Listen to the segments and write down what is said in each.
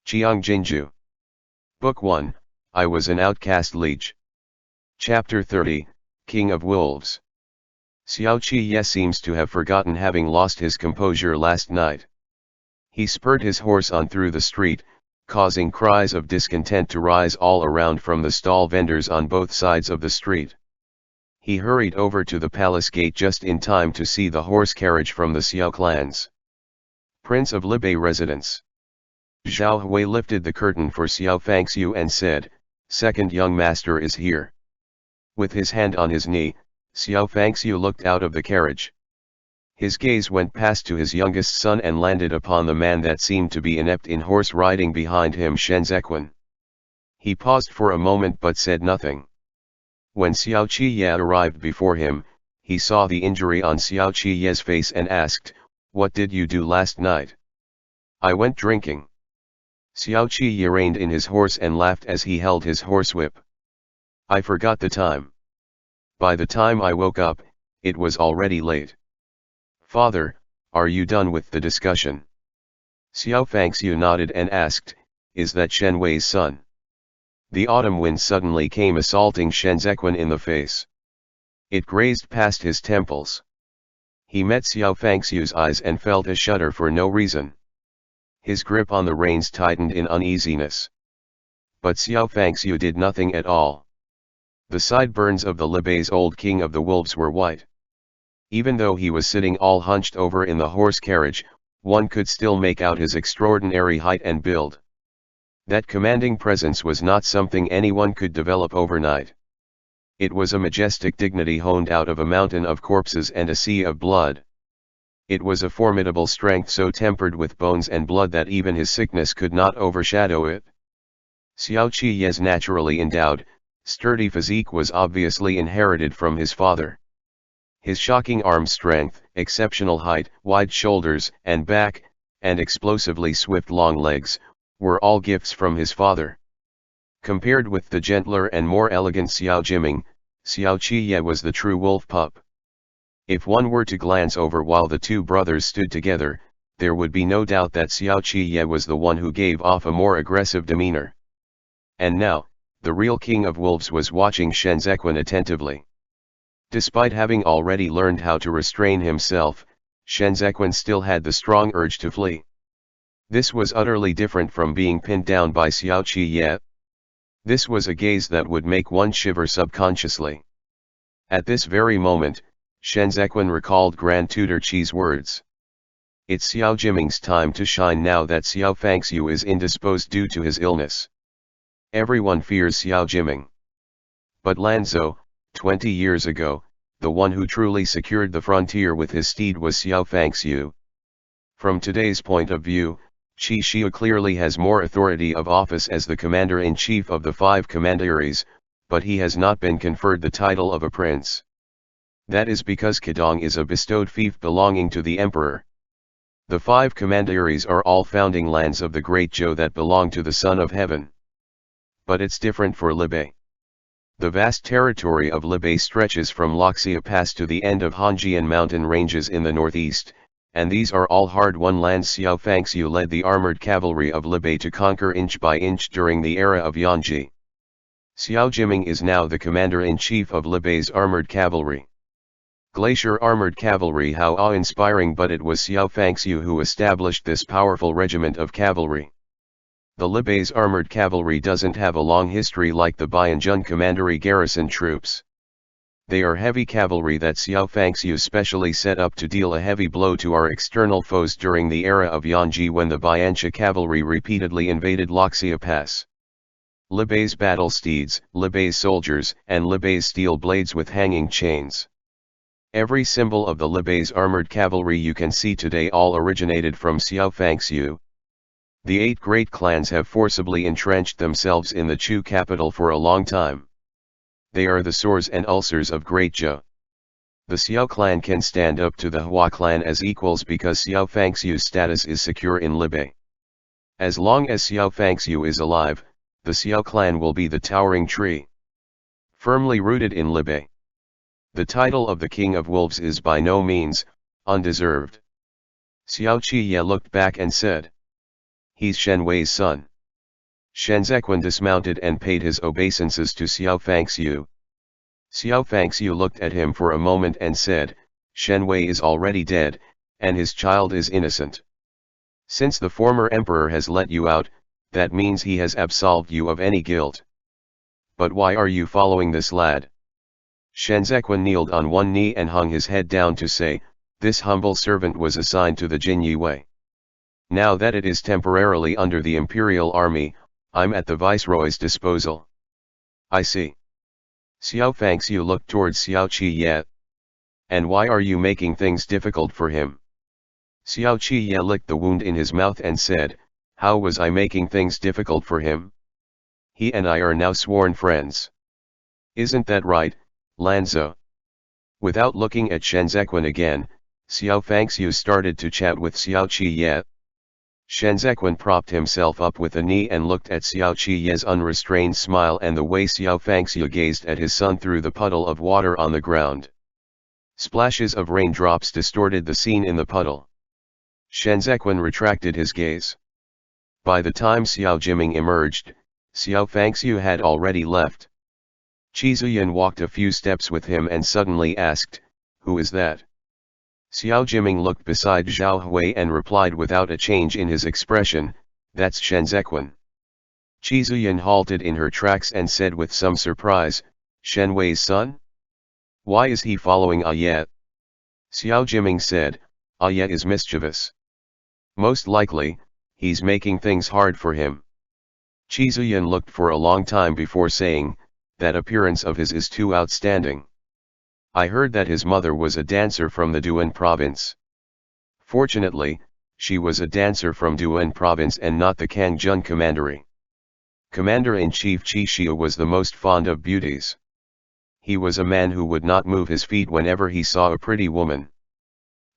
Qiang Jin Jiu. Book 1, I Was an Outcast Liege. Chapter 30, King of Wolves. Xiao Qiye seems to have forgotten having lost his composure last night. He spurred his horse on through the street, causing cries of discontent to rise all around from the stall vendors on both sides of the street. He hurried over to the palace gate just in time to see the horse carriage from the Xiao clans. Prince of Liege residence. Zhao Hui lifted the curtain for Xiao Fangxiu and said, "Second young master is here." With his hand on his knee, Xiao Fangxiu looked out of the carriage. His gaze went past to his youngest son and landed upon the man that seemed to be inept in horse riding behind him, Shen Zequin. He paused for a moment but said nothing. When Xiao Qiye arrived before him, he saw the injury on Xiao Qiye's face and asked, "What did you do last night?" "I went drinking." Xiao Qiye reined in his horse and laughed as he held his horsewhip. "I forgot the time. By the time I woke up, it was already late." "Father, are you done with the discussion?" Xiao Fangxiu nodded and asked, "Is that Shen Wei's son?" The autumn wind suddenly came assaulting Shen Zequin in the face. It grazed past his temples. He met Xiao Fangxiu's eyes and felt a shudder for no reason. His grip on the reins tightened in uneasiness. But Xiao Fangxiu did nothing at all. The sideburns of the Liege's old king of the wolves were white. Even though he was sitting all hunched over in the horse carriage, one could still make out his extraordinary height and build. That commanding presence was not something anyone could develop overnight. It was a majestic dignity honed out of a mountain of corpses and a sea of blood. It was a formidable strength so tempered with bones and blood that even his sickness could not overshadow it. Xiao Qiye's naturally endowed, sturdy physique was obviously inherited from his father. His shocking arm strength, exceptional height, wide shoulders and back, and explosively swift long legs, were all gifts from his father. Compared with the gentler and more elegant Xiao Jiming, Xiao Qiye was the true wolf pup. If one were to glance over while the two brothers stood together, there would be no doubt that Xiao Qiye was the one who gave off a more aggressive demeanor. And now, the real king of wolves was watching Shen Zequin attentively. Despite having already learned how to restrain himself, Shen Zequin still had the strong urge to flee. This was utterly different from being pinned down by Xiao Qiye. This was a gaze that would make one shiver subconsciously. At this very moment, Shen Zequin recalled Grand Tutor Qi's words. It's Xiao Jiming's time to shine now that Xiao Fangxiu is indisposed due to his illness. Everyone fears Xiao Jiming. But Lanzhou, 20 years ago, the one who truly secured the frontier with his steed was Xiao Fangxiu. From today's point of view, Qi Xiu clearly has more authority of office as the commander-in-chief of the 5 commanderies, but he has not been conferred the title of a prince. That is because Qidong is a bestowed fief belonging to the emperor. The 5 commanderies are all founding lands of the Great Zhou that belong to the Son of Heaven. But it's different for Liege. The vast territory of Liege stretches from Luxia Pass to the end of Hanjian mountain ranges in the northeast, and these are all hard-won lands Xiao Fangxiu led the armored cavalry of Liege to conquer inch by inch during the era of Yanji. Xiao Jiming is now the commander-in-chief of Liege's armored cavalry. Glacier armored cavalry, how awe-inspiring, but it was Xiao Fangxiu who established this powerful regiment of cavalry. The Liege's armored cavalry doesn't have a long history like the Bianjun commandery garrison troops. They are heavy cavalry that Xiao Fangxiu specially set up to deal a heavy blow to our external foes during the era of Yanji when the Biancha cavalry repeatedly invaded Luxia Pass. Liege's battle steeds, Liege's soldiers, and Liege's steel blades with hanging chains. Every symbol of the Liege's armored cavalry you can see today all originated from Xiao Fangxiu. The 8 great clans have forcibly entrenched themselves in the Chu capital for a long time. They are the sores and ulcers of Great Zhou. The Xiao clan can stand up to the Hua clan as equals because Xiao Fangxiu's status is secure in Liege. As long as Xiao Fangxiu is alive, the Xiao clan will be the towering tree, firmly rooted in Liege. The title of the King of Wolves is by no means undeserved. Xiao Qiye looked back and said, "He's Shen Wei's son." Shen Zequan dismounted and paid his obeisances to Xiao Fangxiu. Xiao Fangxiu looked at him for a moment and said, Shen Wei is already dead, and his child is innocent. Since the former emperor has let you out, that means he has absolved you of any guilt. But why are you following this lad? Shen Zequan kneeled on one knee and hung his head down to say, this humble servant was assigned to the Jin Wei. Now that it is temporarily under the imperial army, I'm at the viceroy's disposal. I see. Xiao Fangxiu looked towards Xiao Qiye. And why are you making things difficult for him? Xiao Qiye licked the wound in his mouth and said, how was I making things difficult for him? He and I are now sworn friends. Isn't that right, Lanzo? Without looking at Shen Zequan again, Xiao Fangxiu started to chat with Xiao Qiye. Shen Zequan propped himself up with a knee and looked at Xiao Qiye's unrestrained smile and the way Xiao Fangxiu gazed at his son through the puddle of water on the ground. Splashes of raindrops distorted the scene in the puddle. Shen Zequan retracted his gaze. By the time Xiao Jiming emerged, Xiao Fangxiu had already left. Qi Zuyan walked a few steps with him and suddenly asked, who is that? Xiao Jiming looked beside Zhao Hui and replied without a change in his expression, that's Shen Zequan. Qi Zuyan halted in her tracks and said with some surprise, Shen Wei's son? Why is he following Aye? Xiao Jiming said, Aye is mischievous. Most likely, he's making things hard for him. Qi Zuyan looked for a long time before saying, that appearance of his is too outstanding. I heard that his mother was a dancer from the Duan province. Fortunately, she was a dancer from Duan province and not the Qiang commandery. Commander-in-Chief Qi Shia was the most fond of beauties. He was a man who would not move his feet whenever he saw a pretty woman.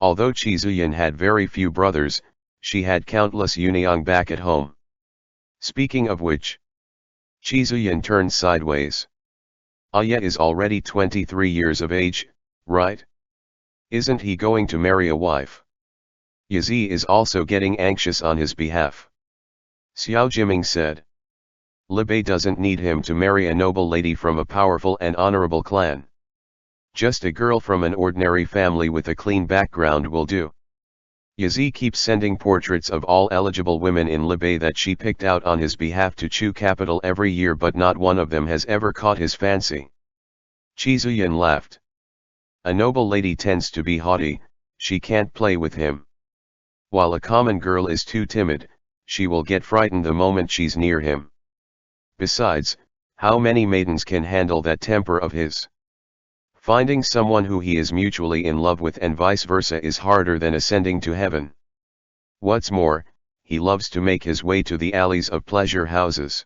Although Qi Zuyan had very few brothers, she had countless Yunyang back at home. Speaking of which, Qi Zuyan turned sideways. Aye is already 23 years of age, right? Isn't he going to marry a wife? Yazi is also getting anxious on his behalf. Xiao Jiming said. Liege doesn't need him to marry a noble lady from a powerful and honorable clan. Just a girl from an ordinary family with a clean background will do. Yazi keeps sending portraits of all eligible women in Liege that she picked out on his behalf to Chu capital every year, but not one of them has ever caught his fancy. Qi Zuyan laughed. A noble lady tends to be haughty, she can't play with him. While a common girl is too timid, she will get frightened the moment she's near him. Besides, how many maidens can handle that temper of his? Finding someone who he is mutually in love with and vice versa is harder than ascending to heaven. What's more, he loves to make his way to the alleys of pleasure houses.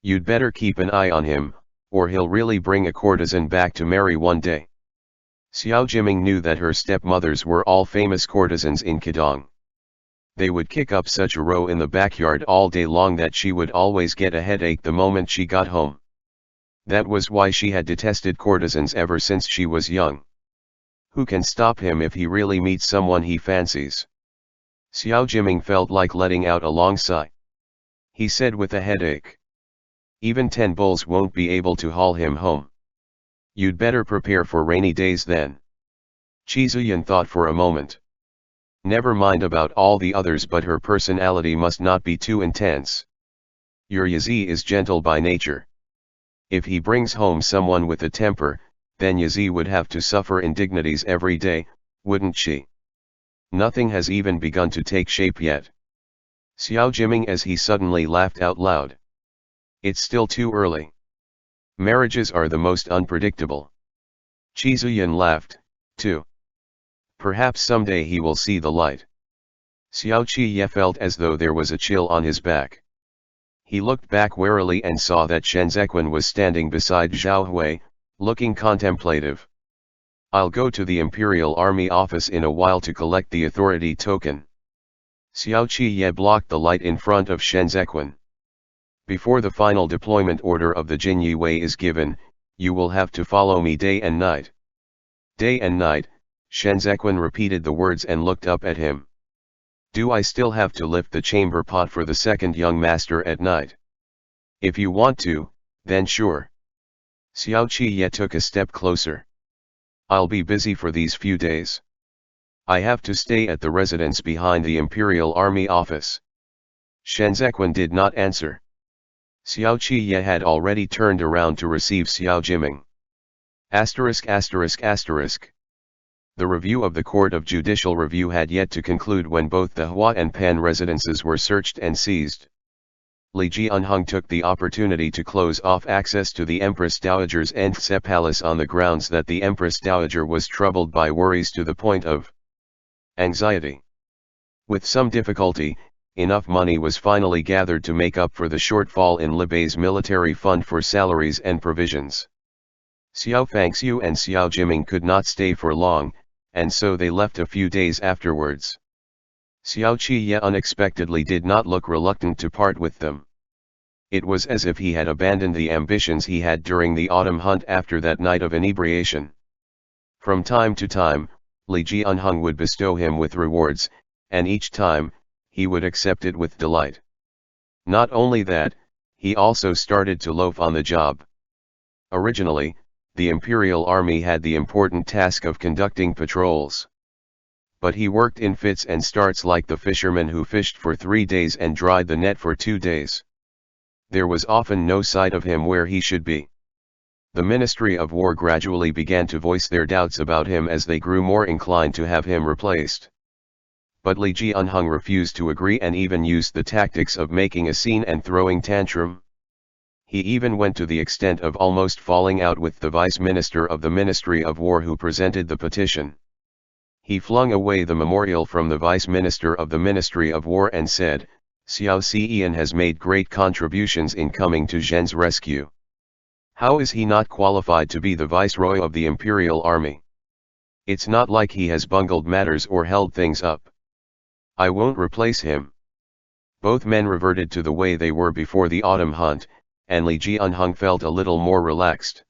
You'd better keep an eye on him, or he'll really bring a courtesan back to marry one day. Xiao Jiming knew that her stepmothers were all famous courtesans in Qidong. They would kick up such a row in the backyard all day long that she would always get a headache the moment she got home. That was why she had detested courtesans ever since she was young. Who can stop him if he really meets someone he fancies? Xiao Jiming felt like letting out a long sigh. He said with a headache. Even 10 bulls won't be able to haul him home. You'd better prepare for rainy days then. Qi Zuyan thought for a moment. Never mind about all the others, but her personality must not be too intense. Your Yazi is gentle by nature. If he brings home someone with a temper, then Yazi would have to suffer indignities every day, wouldn't she? Nothing has even begun to take shape yet. Xiao Jiming as he suddenly laughed out loud. It's still too early. Marriages are the most unpredictable. Qi Zuyan laughed, too. Perhaps someday he will see the light. Xiao Qiye felt as though there was a chill on his back. He looked back warily and saw that Shen Zequan was standing beside Zhao Hui, looking contemplative. I'll go to the Imperial Army office in a while to collect the authority token. Xiao Qiye blocked the light in front of Shen Zequan. Before the final deployment order of the Jin Wei is given, you will have to follow me day and night. Day and night, Shen Zequan repeated the words and looked up at him. Do I still have to lift the chamber pot for the second young master at night? If you want to, then sure. Xiao Qiye took a step closer. I'll be busy for these few days. I have to stay at the residence behind the Imperial Army office. Shen Zequan did not answer. Xiao Qiye had already turned around to receive Xiao Jiming. The review of the Court of Judicial Review had yet to conclude when both the Hua and Pan residences were searched and seized. Liege Unhung took the opportunity to close off access to the Empress Dowager's Entse palace on the grounds that the Empress Dowager was troubled by worries to the point of anxiety. With some difficulty, enough money was finally gathered to make up for the shortfall in Liege's military fund for salaries and provisions. Xiao Fangxiu and Xiao Jiming could not stay for long, and so they left a few days afterwards. Xiao Qiye unexpectedly did not look reluctant to part with them. It was as if he had abandoned the ambitions he had during the autumn hunt after that night of inebriation. From time to time, Liege Unhung would bestow him with rewards, and each time, he would accept it with delight. Not only that, he also started to loaf on the job. Originally, the Imperial Army had the important task of conducting patrols. But he worked in fits and starts like the fisherman who fished for 3 days and dried the net for 2 days. There was often no sight of him where he should be. The Ministry of War gradually began to voice their doubts about him as they grew more inclined to have him replaced. But Liege Unhung refused to agree and even used the tactics of making a scene and throwing tantrum. He even went to the extent of almost falling out with the Vice Minister of the Ministry of War who presented the petition. He flung away the memorial from the Vice Minister of the Ministry of War and said, "Xiao Xian has made great contributions in coming to Zhen's rescue. How is he not qualified to be the Viceroy of the Imperial Army? It's not like he has bungled matters or held things up. I won't replace him." Both men reverted to the way they were before the autumn hunt, and Liege Unhung felt a little more relaxed.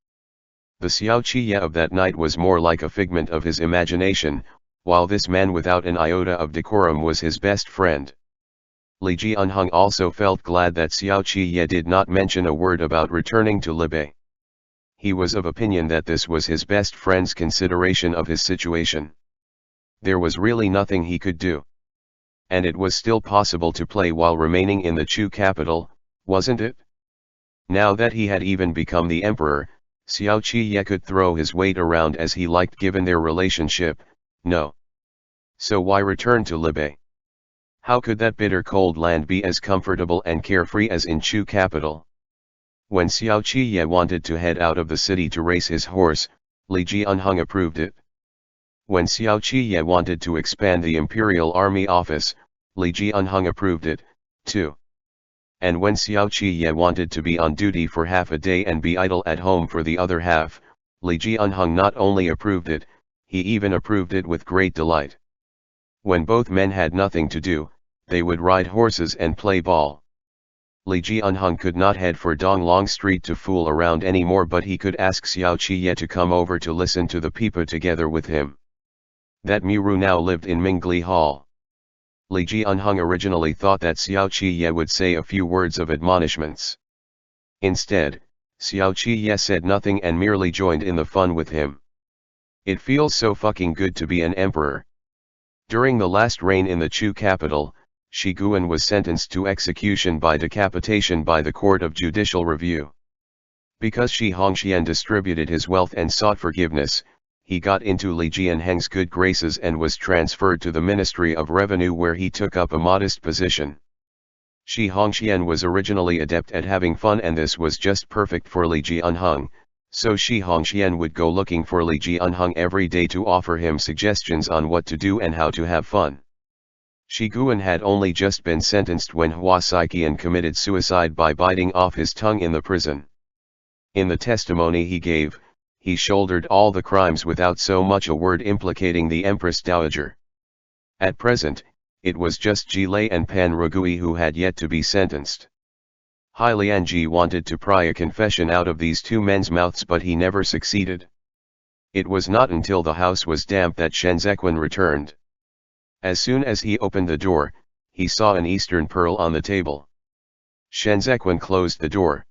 The Xiao Qiye of that night was more like a figment of his imagination, while this man without an iota of decorum was his best friend. Liege Unhung also felt glad that Xiao Qiye did not mention a word about returning to Liege. He was of opinion that this was his best friend's consideration of his situation. There was really nothing he could do. And it was still possible to play while remaining in the Chu capital, wasn't it? Now that he had even become the emperor, Xiao Qiye could throw his weight around as he liked given their relationship. No. So why return to Liege? How could that bitter cold land be as comfortable and carefree as in Chu capital? When Xiao Qiye wanted to head out of the city to race his horse, Liege Unhung approved it. When Xiao Qiye wanted to expand the Imperial Army office, Liege Unhung approved it, too. And when Xiao Qiye wanted to be on duty for half a day and be idle at home for the other half, Liege Unhung not only approved it, he even approved it with great delight. When both men had nothing to do, they would ride horses and play ball. Liege Unhung could not head for Donglong Street to fool around anymore, but he could ask Xiao Qiye to come over to listen to the pipa together with him. That Muru now lived in Mingli Hall. Liege Unhung originally thought that Xiao Qiye would say a few words of admonishments. Instead, Xiao Qiye said nothing and merely joined in the fun with him. It feels so fucking good to be an emperor. During the last reign in the Chu capital, Shi Guan was sentenced to execution by decapitation by the Court of Judicial Review. Because Shi Hongxian distributed his wealth and sought forgiveness, he got into Li Jianheng's good graces and was transferred to the Ministry of Revenue, where he took up a modest position. Shi Hongxian was originally adept at having fun, and this was just perfect for Liege Unhung, so Shi Hongxian would go looking for Liege Unhung every day to offer him suggestions on what to do and how to have fun. Shi Guan had only just been sentenced when Hua Saiqian committed suicide by biting off his tongue in the prison. In the testimony he gave, he shouldered all the crimes without so much a word implicating the Empress Dowager. At present, it was just Jilei and Pan Rugui who had yet to be sentenced. Hai Lianji wanted to pry a confession out of these two men's mouths, but he never succeeded. It was not until the house was damp that Shen Zequan returned. As soon as he opened the door, he saw an Eastern pearl on the table. Shenzequan closed the door.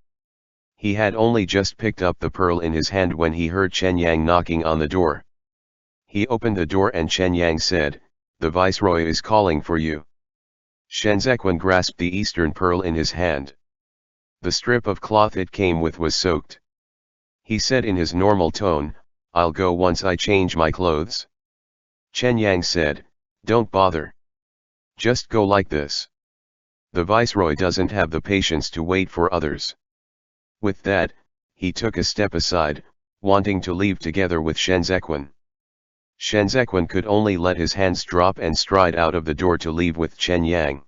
He had only just picked up the pearl in his hand when he heard Chen Yang knocking on the door. He opened the door and Chen Yang said, "The viceroy is calling for you." Shenzequan grasped the eastern pearl in his hand. The strip of cloth it came with was soaked. He said in his normal tone, "I'll go once I change my clothes." Chen Yang said, "Don't bother. Just go like this. The viceroy doesn't have the patience to wait for others." With that, he took a step aside, wanting to leave together with Shenzequan. Shenzequan could only let his hands drop and stride out of the door to leave with Chen Yang.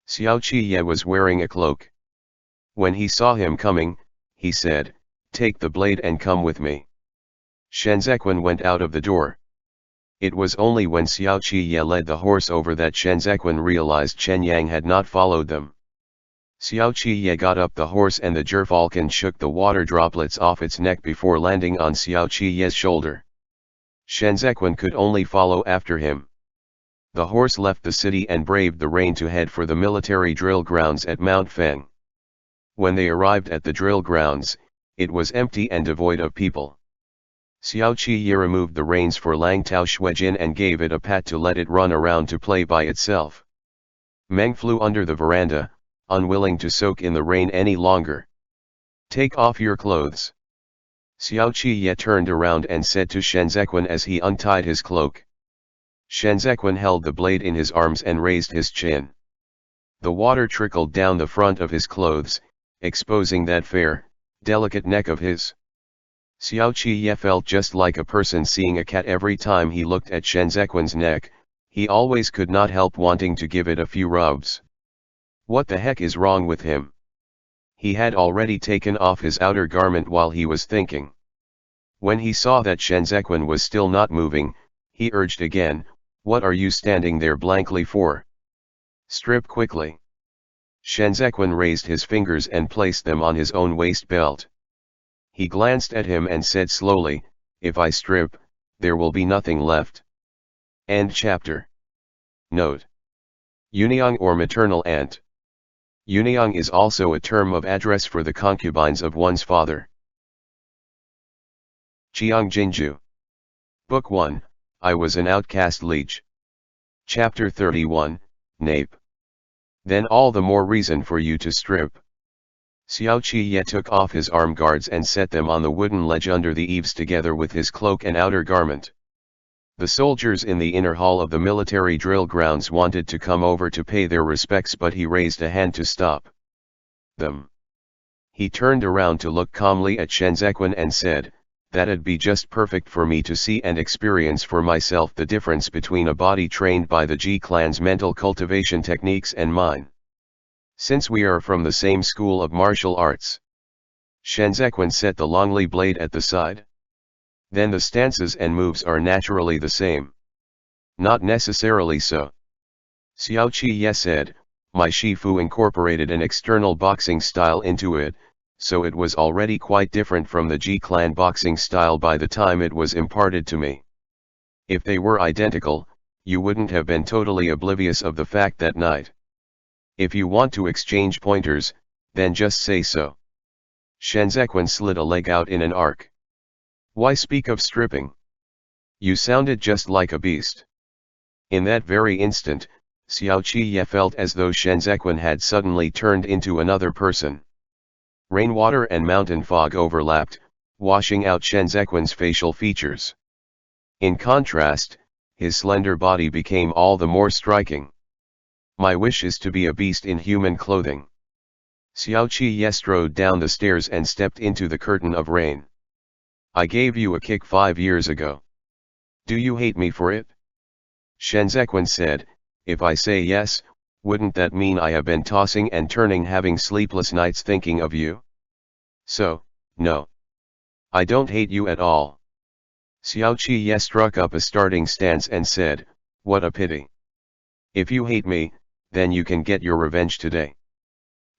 Xiao Qiye was wearing a cloak. When he saw him coming, he said, "Take the blade and come with me." Shenzequan went out of the door. It was only when Xiao Qiye led the horse over that Shenzequan realized Chen Yang had not followed them. Xiao Qiye got up the horse and the gerfalcon shook the water droplets off its neck before landing on Xiao Qiye's shoulder. Shenzequan could only follow after him. The horse left the city and braved the rain to head for the military drill grounds at Mount Feng. When they arrived at the drill grounds, it was empty and devoid of people. Xiao Qiye removed the reins for Lang Tao Shuijin and gave it a pat to let it run around to play by itself. Meng flew under the veranda, unwilling to soak in the rain any longer. "Take off your clothes." Xiao Qiye turned around and said to Shenzequan as he untied his cloak. Shenzequan held the blade in his arms and raised his chin. The water trickled down the front of his clothes, exposing that fair, delicate neck of his. Xiao Qiye felt just like a person seeing a cat every time he looked at Shenzequan's neck. He always could not help wanting to give it a few rubs. What the heck is wrong with him? He had already taken off his outer garment while he was thinking. When he saw that Shenzequan was still not moving, he urged again, "What are you standing there blankly for? Strip quickly." Shenzequan raised his fingers and placed them on his own waist belt. He glanced at him and said slowly, "If I strip, there will be nothing left." End chapter. Note: Yunyang or maternal aunt. Yunyang is also a term of address for the concubines of one's father. Qiang Jin Jiu. Book 1, I Was an Outcast Liege. Chapter 31, Nape. Then all the more reason for you to strip. Xiao Qiye took off his arm guards and set them on the wooden ledge under the eaves together with his cloak and outer garment. The soldiers in the inner hall of the military drill grounds wanted to come over to pay their respects, but he raised a hand to stop them. He turned around to look calmly at Shenzequan and said, "That'd be just perfect for me to see and experience for myself the difference between a body trained by the Ji clan's mental cultivation techniques and mine. Since we are from the same school of martial arts." Shenzequan set the Longli blade at the side. "Then the stances and moves are naturally the same." "Not necessarily so." Xiao Qiye said, "My Shifu incorporated an external boxing style into it, so it was already quite different from the Ji clan boxing style by the time it was imparted to me. If they were identical, you wouldn't have been totally oblivious of the fact that night. If you want to exchange pointers, then just say so." Shenzequan slid a leg out in an arc. "Why speak of stripping? You sounded just like a beast." In that very instant, Xiao Qiye felt as though Shenzequan had suddenly turned into another person. Rainwater and mountain fog overlapped, washing out Shenzequan's facial features. In contrast, his slender body became all the more striking. "My wish is to be a beast in human clothing." Xiao Qiye strode down the stairs and stepped into the curtain of rain. "I gave you a kick 5 years ago. Do you hate me for it?" Shenzequan said, "If I say yes, wouldn't that mean I have been tossing and turning, having sleepless nights thinking of you? So, no. I don't hate you at all." Xiao Qiye struck up a starting stance and said, "What a pity. If you hate me, then you can get your revenge today."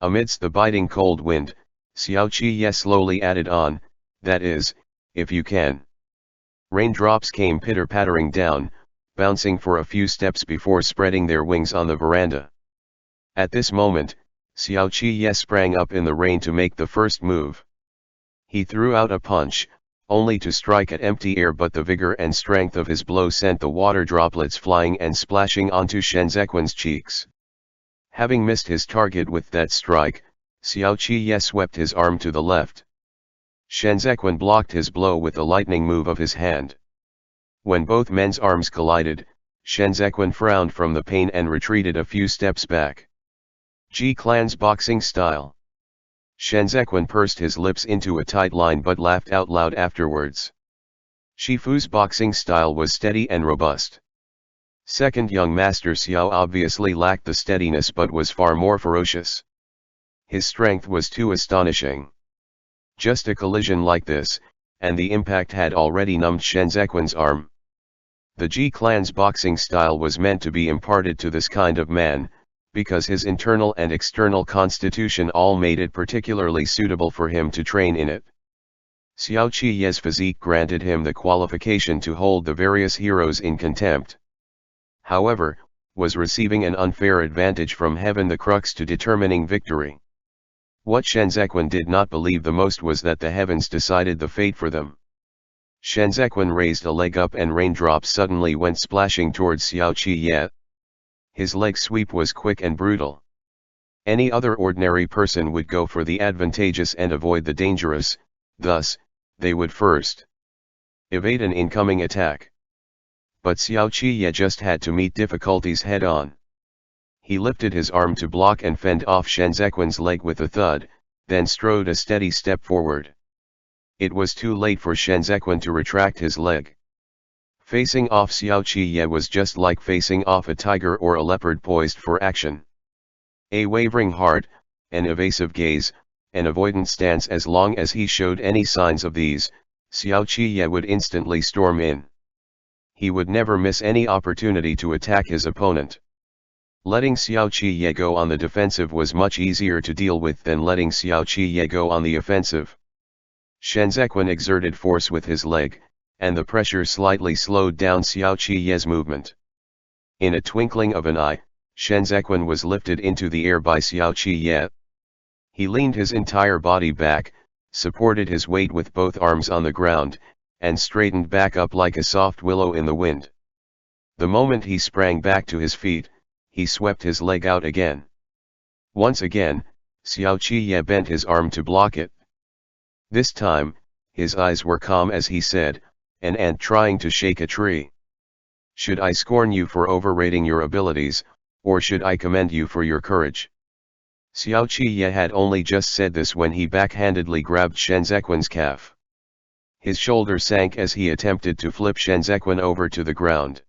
Amidst the biting cold wind, Xiao Qiye slowly added on, "That is, if you can." Raindrops came pitter-pattering down, bouncing for a few steps before spreading their wings on the veranda. At this moment, Xiao Qiye sprang up in the rain to make the first move. He threw out a punch, only to strike at empty air, but the vigor and strength of his blow sent the water droplets flying and splashing onto Shen Zequin's cheeks. Having missed his target with that strike, Xiao Qiye swept his arm to the left. Shen Zequin blocked his blow with a lightning move of his hand. When both men's arms collided, Shen Zequin frowned from the pain and retreated a few steps back. Ji Clan's boxing style. Shen Zequin pursed his lips into a tight line but laughed out loud afterwards. Shifu's boxing style was steady and robust. Second young master Xiao obviously lacked the steadiness but was far more ferocious. His strength was too astonishing. Just a collision like this, and the impact had already numbed Shen Zequin's arm. The Ji Clan's boxing style was meant to be imparted to this kind of man, because his internal and external constitution all made it particularly suitable for him to train in it. Xiao Qiye's physique granted him the qualification to hold the various heroes in contempt. However, was receiving an unfair advantage from heaven the crux to determining victory. What Shen Zequin did not believe the most was that the heavens decided the fate for them. Shen Zequin raised a leg up and raindrops suddenly went splashing towards Xiao Qiye. His leg sweep was quick and brutal. Any other ordinary person would go for the advantageous and avoid the dangerous, thus, they would first evade an incoming attack. But Xiao Qiye just had to meet difficulties head-on. He lifted his arm to block and fend off Shen Zequin's leg with a thud, then strode a steady step forward. It was too late for Shen Zequin to retract his leg. Facing off Xiao Qiye was just like facing off a tiger or a leopard poised for action. A wavering heart, an evasive gaze, an avoidant stance. As long as he showed any signs of these, Xiao Qiye would instantly storm in. He would never miss any opportunity to attack his opponent. Letting Xiao Qiye go on the defensive was much easier to deal with than letting Xiao Qiye go on the offensive. Shen Zequin exerted force with his leg, and the pressure slightly slowed down Xiao Qiye's movement. In a twinkling of an eye, Shen Zequin was lifted into the air by Xiao Qiye. He leaned his entire body back, supported his weight with both arms on the ground, and straightened back up like a soft willow in the wind. The moment he sprang back to his feet, he swept his leg out again. Once again, Xiao Qiye bent his arm to block it. This time, his eyes were calm as he said, "An ant trying to shake a tree. Should I scorn you for overrating your abilities, or should I commend you for your courage?" Xiao Qiye had only just said this when he backhandedly grabbed Shen Zequin's calf. His shoulder sank as he attempted to flip Shen Zequin over to the ground.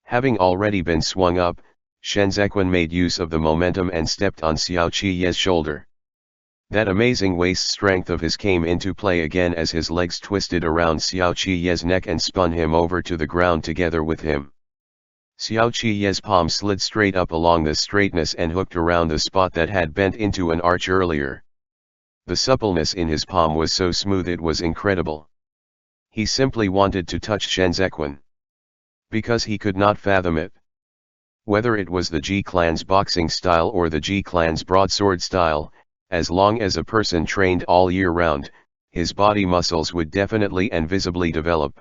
Having already been swung up, Shen Zequin made use of the momentum and stepped on Xiao Qiye's shoulder. That amazing waist strength of his came into play again as his legs twisted around Xiao Qiye's neck and spun him over to the ground together with him. Xiao Qiye's palm slid straight up along the straightness and hooked around the spot that had bent into an arch earlier. The suppleness in his palm was so smooth it was incredible. He simply wanted to touch Shen Zequin. Because he could not fathom it. Whether it was the Ji Clan's boxing style or the Ji Clan's broadsword style, as long as a person trained all year round, his body muscles would definitely and visibly develop.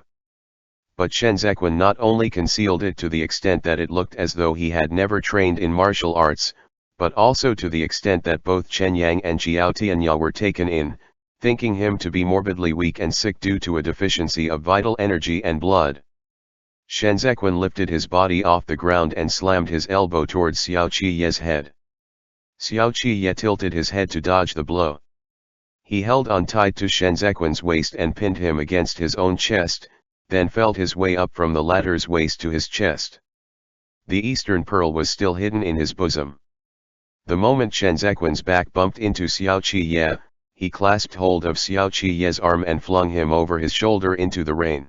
But Shen Zequin not only concealed it to the extent that it looked as though he had never trained in martial arts, but also to the extent that both Chen Yang and Jiao Tianya were taken in, thinking him to be morbidly weak and sick due to a deficiency of vital energy and blood. Shen Zequin lifted his body off the ground and slammed his elbow towards Xiao Qiye's head. Xiao Qiye tilted his head to dodge the blow. He held on tight to Shen Zequin's waist and pinned him against his own chest, then felt his way up from the latter's waist to his chest. The Eastern Pearl was still hidden in his bosom. The moment Shen Zequin's back bumped into Xiao Qiye, he clasped hold of Xiao Qiye's arm and flung him over his shoulder into the rain.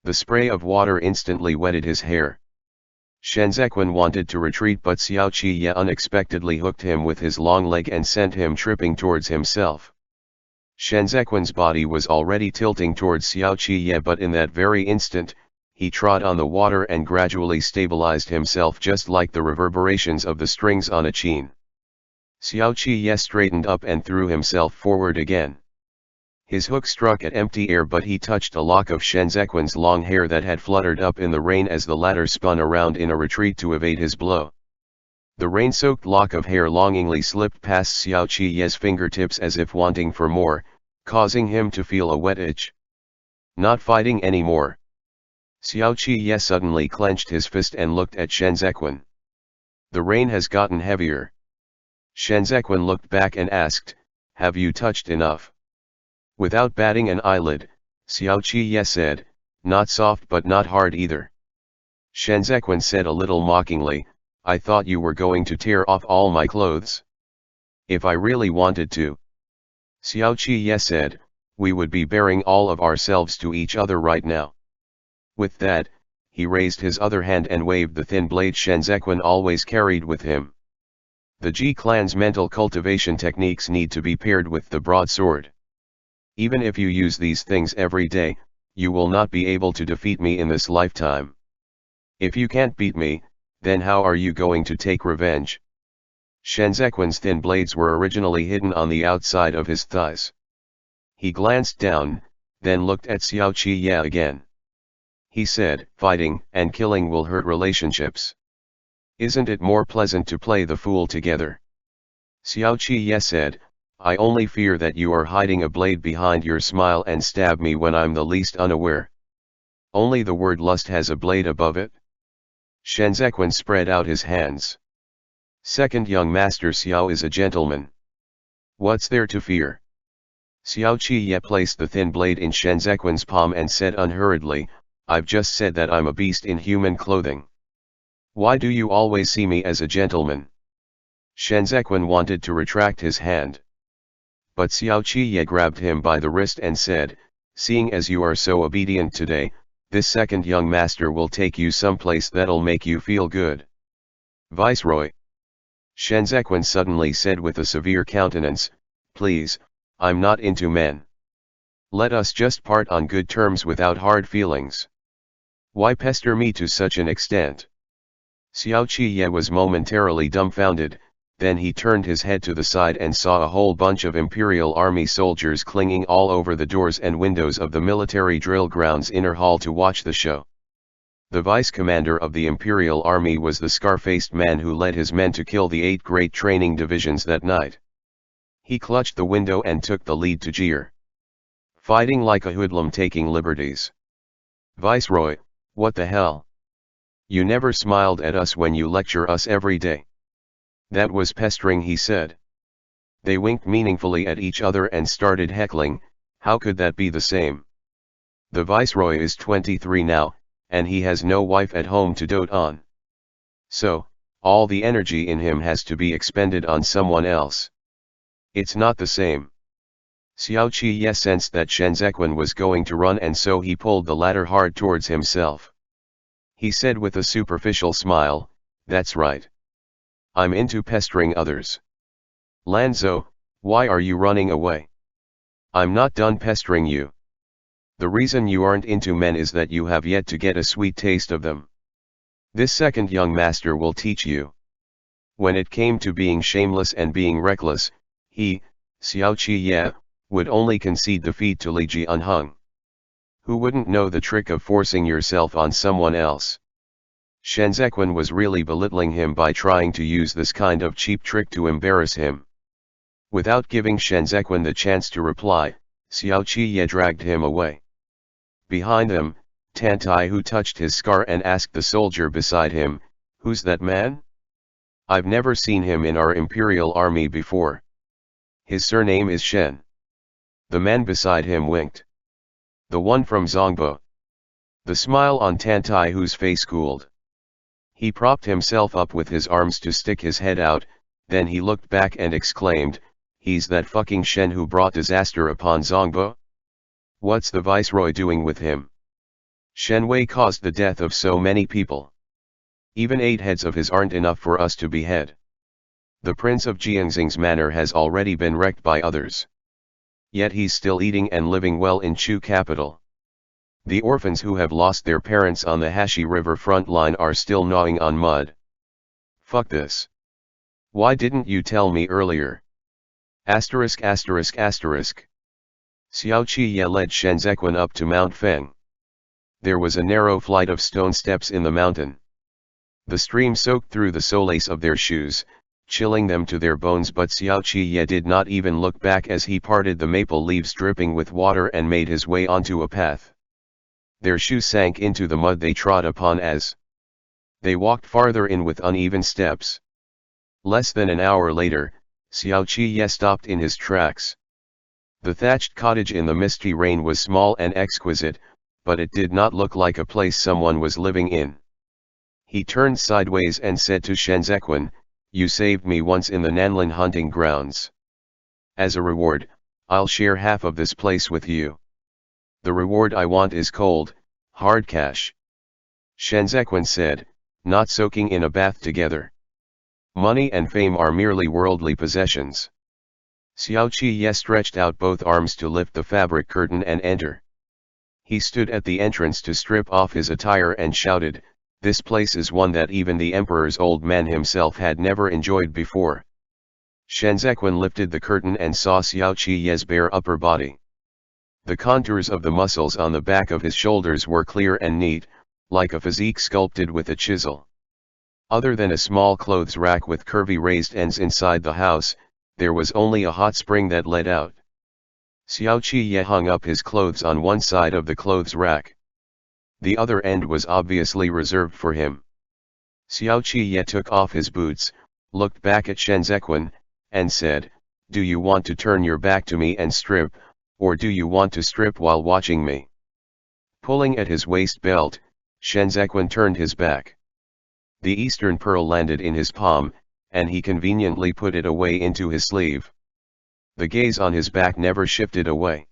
The spray of water instantly wetted his hair. Shen Zequin wanted to retreat, but Xiao Qiye unexpectedly hooked him with his long leg and sent him tripping towards himself. Shen Zequin's body was already tilting towards Xiao Qiye, but in that very instant, he trod on the water and gradually stabilized himself just like the reverberations of the strings on a chain. Xiao Qi straightened up and threw himself forward again. His hook struck at empty air, but he touched a lock of Shen Zequin's long hair that had fluttered up in the rain as the latter spun around in a retreat to evade his blow. The rain-soaked lock of hair longingly slipped past Xiao Qi's fingertips as if wanting for more, causing him to feel a wet itch. Not fighting anymore. Xiao Qi suddenly clenched his fist and looked at Shen Zequin. The rain has gotten heavier. Shen Zequin looked back and asked, "Have you touched enough?" Without batting an eyelid, Xiao Qi said, "Not soft but not hard either." Shen Zequin said a little mockingly, "I thought you were going to tear off all my clothes." "If I really wanted to," Xiao Qi said, "we would be bearing all of ourselves to each other right now." With that, he raised his other hand and waved the thin blade Shen Zequin always carried with him. The Ji clan's mental cultivation techniques need to be paired with the broadsword. Even if you use these things every day, you will not be able to defeat me in this lifetime. If you can't beat me, then how are you going to take revenge? Shen Zequin's thin blades were originally hidden on the outside of his thighs. He glanced down, then looked at Xiao Qi again. He said, "Fighting and killing will hurt relationships. Isn't it more pleasant to play the fool together?" Xiao Qi said, "I only fear that you are hiding a blade behind your smile and stab me when I'm the least unaware. Only the word lust has a blade above it." Shen Zequin spread out his hands. "Second young master Xiao is a gentleman. What's there to fear?" Xiao Qi placed the thin blade in Shen Zequin's palm and said unhurriedly, "I've just said that I'm a beast in human clothing. Why do you always see me as a gentleman?" Shen Zequin wanted to retract his hand. But Xiao Qi grabbed him by the wrist and said, "Seeing as you are so obedient today, this second young master will take you someplace that'll make you feel good." "Viceroy," Shen Zequin suddenly said with a severe countenance, "please, I'm not into men. Let us just part on good terms without hard feelings. Why pester me to such an extent?" Xiao Qi was momentarily dumbfounded. Then he turned his head to the side and saw a whole bunch of Imperial Army soldiers clinging all over the doors and windows of the military drill grounds inner hall to watch the show. The vice commander of the Imperial Army was the scar-faced man who led his men to kill the 8 great training divisions that night. He clutched the window and took the lead to jeer. "Fighting like a hoodlum taking liberties. Viceroy, what the hell? You never smiled at us when you lecture us every day." "That was pestering," he said. They winked meaningfully at each other and started heckling. How could that be the same? The Viceroy is 23 now, and he has no wife at home to dote on. So, all the energy in him has to be expended on someone else. It's not the same. Xiao Qi sensed that Shen Zequin was going to run, and so he pulled the latter hard towards himself. He said with a superficial smile, "That's right. I'm into pestering others. Lanzo, why are you running away? I'm not done pestering you. The reason you aren't into men is that you have yet to get a sweet taste of them. This second young master will teach you." When it came to being shameless and being reckless, he, Xiao Qi, would only concede defeat to Liege unhung. Who wouldn't know the trick of forcing yourself on someone else? Shen Zequin was really belittling him by trying to use this kind of cheap trick to embarrass him. Without giving Shen Zequin the chance to reply, Xiao Qi dragged him away. Behind them, Tan Taihu touched his scar and asked the soldier beside him, "Who's that man? I've never seen him in our Imperial Army before. His surname is Shen." The man beside him winked. "The one from Zongbo." The smile on Tan Taihu's face cooled. He propped himself up with his arms to stick his head out, then he looked back and exclaimed, "He's that fucking Shen who brought disaster upon Zongbo? What's the Viceroy doing with him? Shen Wei caused the death of so many people. Even 8 heads of his aren't enough for us to behead. The Prince of Jiangxing's manor has already been wrecked by others. Yet he's still eating and living well in Chu capital. The orphans who have lost their parents on the Hashi River front line are still gnawing on mud. Fuck this. Why didn't you tell me earlier? Asterisk asterisk asterisk. Xiao Qiye led Shen Zequin up to Mount Feng. There was a narrow flight of stone steps in the mountain. The stream soaked through the soles of their shoes, chilling them to their bones, but Xiao Qiye did not even look back as he parted the maple leaves dripping with water and made his way onto a path. Their shoes sank into the mud they trod upon as they walked farther in with uneven steps. Less than an hour later, Xiao Qiye stopped in his tracks. The thatched cottage in the misty rain was small and exquisite, but it did not look like a place someone was living in. He turned sideways and said to Shen Zequin, "You saved me once in the Nanlin hunting grounds. As a reward, I'll share half of this place with you. The reward I want is cold, hard cash." Shen Zequin said, "Not soaking in a bath together. Money and fame are merely worldly possessions." Xiao Qiye stretched out both arms to lift the fabric curtain and enter. He stood at the entrance to strip off his attire and shouted, "This place is one that even the emperor's old man himself had never enjoyed before." Shen Zequin lifted the curtain and saw Xiao Qiye's bare upper body. The contours of the muscles on the back of his shoulders were clear and neat, like a physique sculpted with a chisel. Other than a small clothes rack with curvy raised ends inside the house, there was only a hot spring that led out. Xiao Qiye hung up his clothes on one side of the clothes rack. The other end was obviously reserved for him. Xiao Qiye took off his boots, looked back at Shen Zequin, and said, "Do you want to turn your back to me and strip, or do you want to strip while watching me?" Pulling at his waist belt, Shen Zequin turned his back. The eastern pearl landed in his palm, and he conveniently put it away into his sleeve. The gaze on his back never shifted away.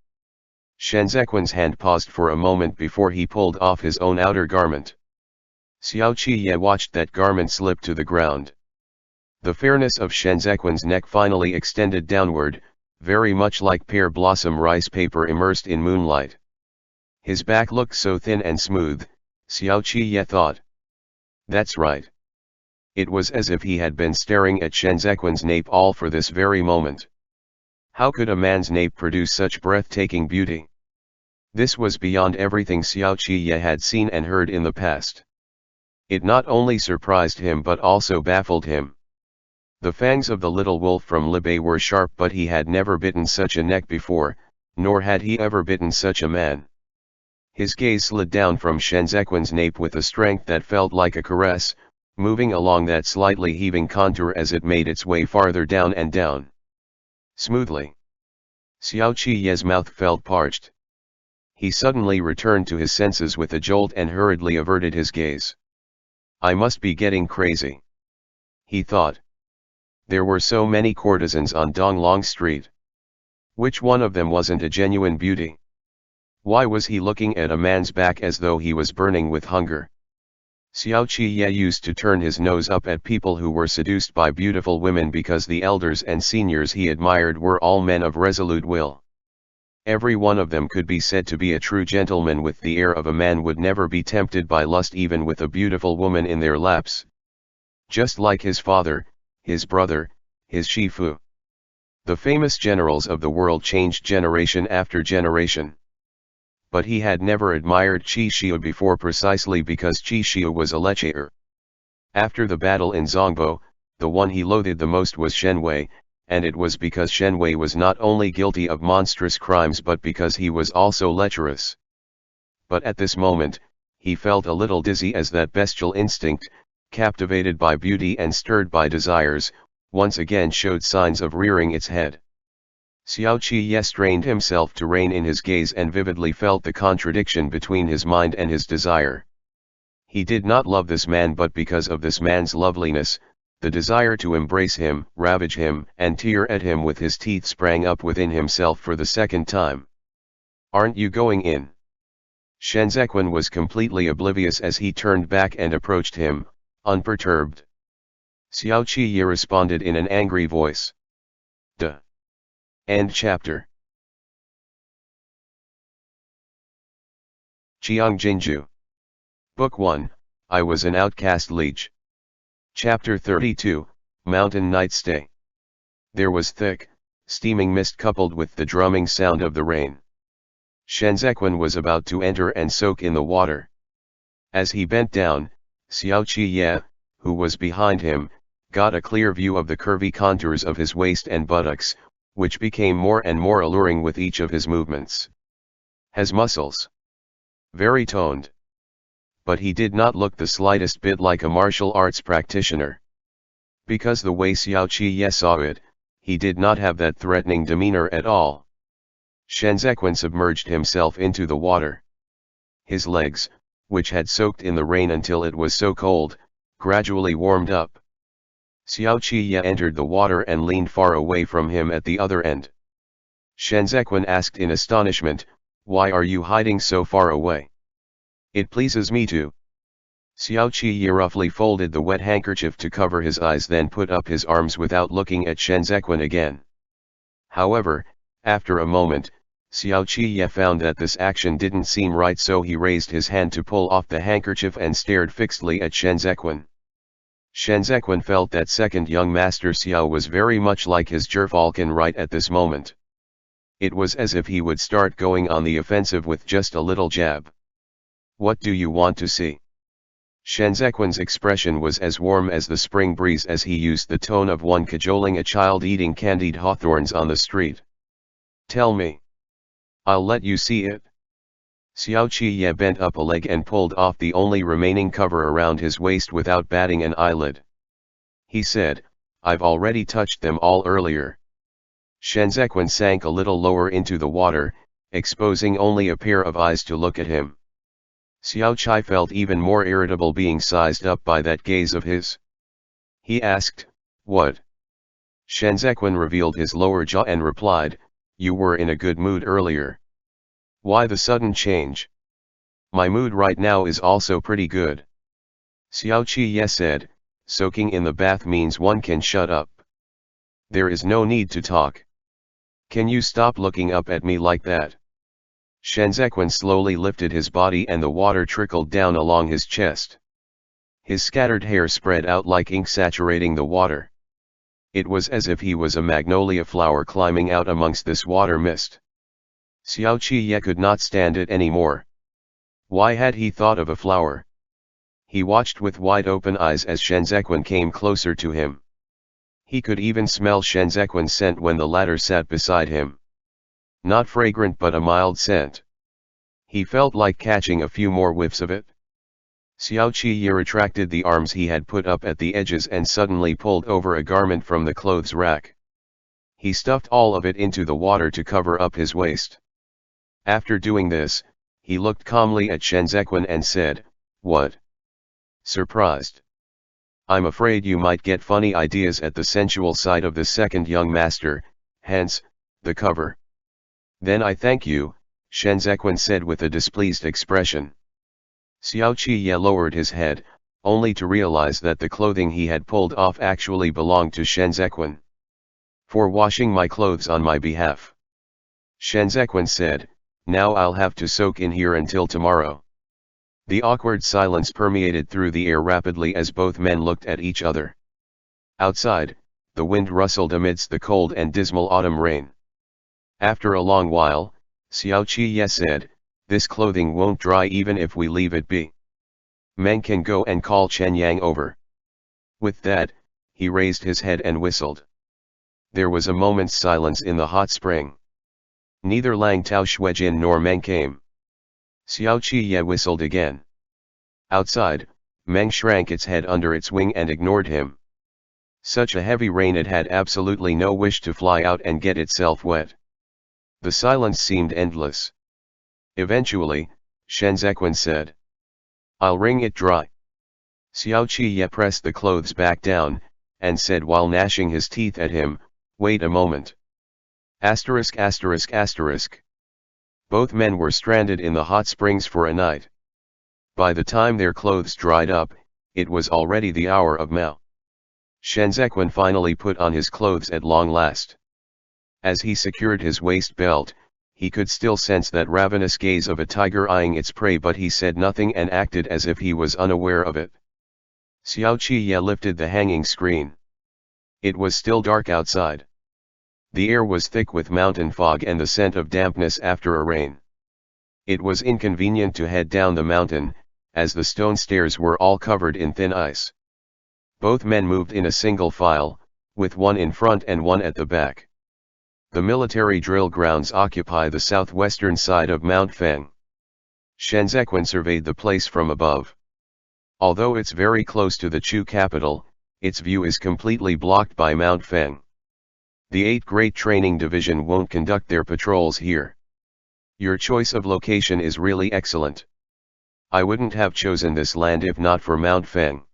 Shen Zequin's hand paused for a moment before he pulled off his own outer garment. Xiao Qiye watched that garment slip to the ground. The fairness of Shen Zequin's neck finally extended downward, very much like pear blossom rice paper immersed in moonlight. His back looked so thin and smooth, Xiao Qiye thought. That's right. It was as if he had been staring at Shen Zequin's nape all for this very moment. How could a man's nape produce such breathtaking beauty? This was beyond everything Xiao Qiye had seen and heard in the past. It not only surprised him but also baffled him. The fangs of the little wolf from Liege were sharp, but he had never bitten such a neck before, nor had he ever bitten such a man. His gaze slid down from Shen Zequin's nape with a strength that felt like a caress, moving along that slightly heaving contour as it made its way farther down and down. Smoothly. Xiao Qiye's mouth felt parched. He suddenly returned to his senses with a jolt and hurriedly averted his gaze. "I must be getting crazy," he thought. There were so many courtesans on Donglong Street. Which one of them wasn't a genuine beauty? Why was he looking at a man's back as though he was burning with hunger? Xiao Qiye used to turn his nose up at people who were seduced by beautiful women because the elders and seniors he admired were all men of resolute will. Every one of them could be said to be a true gentleman, with the air of a man would never be tempted by lust even with a beautiful woman in their laps. Just like his father, his brother, his Shifu. The famous generals of the world changed generation after generation. But he had never admired Qi Xiu before, precisely because Qi Xiu was a lecher. After the battle in Zongbo, the one he loathed the most was Shen Wei, and it was because Shen Wei was not only guilty of monstrous crimes but because he was also lecherous. But at this moment, he felt a little dizzy as that bestial instinct, captivated by beauty and stirred by desires, once again showed signs of rearing its head. Xiao Qiye strained himself to rein in his gaze and vividly felt the contradiction between his mind and his desire. He did not love this man, but because of this man's loveliness, the desire to embrace him, ravage him, and tear at him with his teeth sprang up within himself for the second time. "Aren't you going in?" Shen Zequin was completely oblivious as he turned back and approached him, unperturbed. Xiao Qiye responded in an angry voice. "Duh." End chapter. Qiang Jin Jiu. Book 1, I Was an Outcast Liege. Chapter 32, Mountain night stay. There was thick, steaming mist coupled with the drumming sound of the rain. Shenzhequan was about to enter and soak in the water. As he bent down, Xiao Qiye, who was behind him, got a clear view of the curvy contours of his waist and buttocks, which became more and more alluring with each of his movements. His muscles. Very toned. But he did not look the slightest bit like a martial arts practitioner. Because the way Xiao Qiye saw it, he did not have that threatening demeanor at all. Shenzhequan submerged himself into the water. His legs, which had soaked in the rain until it was so cold, gradually warmed up. Xiao Qiye entered the water and leaned far away from him at the other end. Shenzhequan asked in astonishment, "Why are you hiding so far away?" "It pleases me to." Xiao Qiye roughly folded the wet handkerchief to cover his eyes, then put up his arms without looking at Shenzhequan again. However, after a moment, Xiao Qiye found that this action didn't seem right, so he raised his hand to pull off the handkerchief and stared fixedly at Shenzhequan. Shenzhequan felt that second young master Xiao was very much like his gerfalcon right at this moment. It was as if he would start going on the offensive with just a little jab. "What do you want to see?" Shenzhequan's expression was as warm as the spring breeze as he used the tone of one cajoling a child eating candied hawthorns on the street. "Tell me. I'll let you see it." Xiao Qiye bent up a leg and pulled off the only remaining cover around his waist without batting an eyelid. He said, "I've already touched them all earlier." Shenzhequan sank a little lower into the water, exposing only a pair of eyes to look at him. Xiao Qi felt even more irritable being sized up by that gaze of his. He asked, "What?" Shenzhequan revealed his lower jaw and replied, "You were in a good mood earlier. Why the sudden change?" "My mood right now is also pretty good." Xiao Qiye said, "Soaking in the bath means one can shut up. There is no need to talk. Can you stop looking up at me like that?" Shenzhequan slowly lifted his body and the water trickled down along his chest. His scattered hair spread out like ink saturating the water. It was as if he was a magnolia flower climbing out amongst this water mist. Xiao Qiye could not stand it anymore. Why had he thought of a flower? He watched with wide open eyes as Shenzhequan came closer to him. He could even smell Shenzhequan's scent when the latter sat beside him. Not fragrant but a mild scent. He felt like catching a few more whiffs of it. Xiao Qiye retracted the arms he had put up at the edges and suddenly pulled over a garment from the clothes rack. He stuffed all of it into the water to cover up his waist. After doing this, he looked calmly at Shenzhequan and said, "What?" "Surprised? I'm afraid you might get funny ideas at the sensual sight of the second young master, hence, the cover." "Then I thank you," Shenzhequan said with a displeased expression. Xiao Qiye lowered his head, only to realize that the clothing he had pulled off actually belonged to Shenzhequan. "For washing my clothes on my behalf." Shenzhequan said, "Now I'll have to soak in here until tomorrow." The awkward silence permeated through the air rapidly as both men looked at each other. Outside, the wind rustled amidst the cold and dismal autumn rain. After a long while, Xiao Qiye said, "This clothing won't dry even if we leave it be. Meng can go and call Chen Yang over." With that, he raised his head and whistled. There was a moment's silence in the hot spring. Neither Lang Tao Shuijin nor Meng came. Xiao Qiye whistled again. Outside, Meng shrank its head under its wing and ignored him. Such a heavy rain it had absolutely no wish to fly out and get itself wet. The silence seemed endless. Eventually, Shenzhequan said, "I'll wring it dry." Xiao Qiye pressed the clothes back down, and said while gnashing his teeth at him, "Wait a moment." Asterisk asterisk asterisk. Both men were stranded in the hot springs for a night. By the time their clothes dried up, it was already the hour of Mao. Shenzhequan finally put on his clothes at long last. As he secured his waist belt, he could still sense that ravenous gaze of a tiger eyeing its prey, but he said nothing and acted as if he was unaware of it. Xiao Qiye lifted the hanging screen. It was still dark outside. The air was thick with mountain fog and the scent of dampness after a rain. It was inconvenient to head down the mountain, as the stone stairs were all covered in thin ice. Both men moved in a single file, with one in front and one at the back. The military drill grounds occupy the southwestern side of Mount Feng. Shenzhen surveyed the place from above. Although it's very close to the Chu capital, its view is completely blocked by Mount Feng. The 8th Great Training Division won't conduct their patrols here. Your choice of location is really excellent. I wouldn't have chosen this land if not for Mount Feng.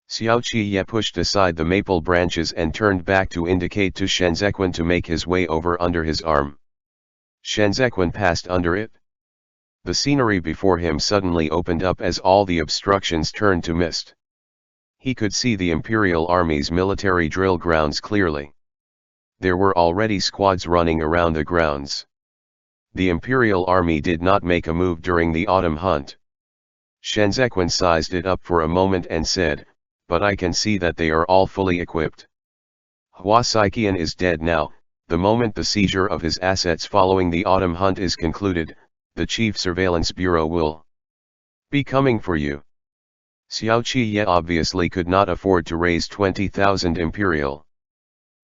Xiao Qiye pushed aside the maple branches and turned back to indicate to Shenzhen to make his way over under his arm. Shenzhen passed under it. The scenery before him suddenly opened up as all the obstructions turned to mist. He could see the Imperial Army's military drill grounds clearly. There were already squads running around the grounds. The Imperial Army did not make a move during the autumn hunt. Shenzhen sized it up for a moment and said, "But I can see that they are all fully equipped. Hua Saiqian is dead now. The moment the seizure of his assets following the autumn hunt is concluded, the Chief Surveillance Bureau will be coming for you." Xiao Qiye obviously could not afford to raise 20,000 Imperial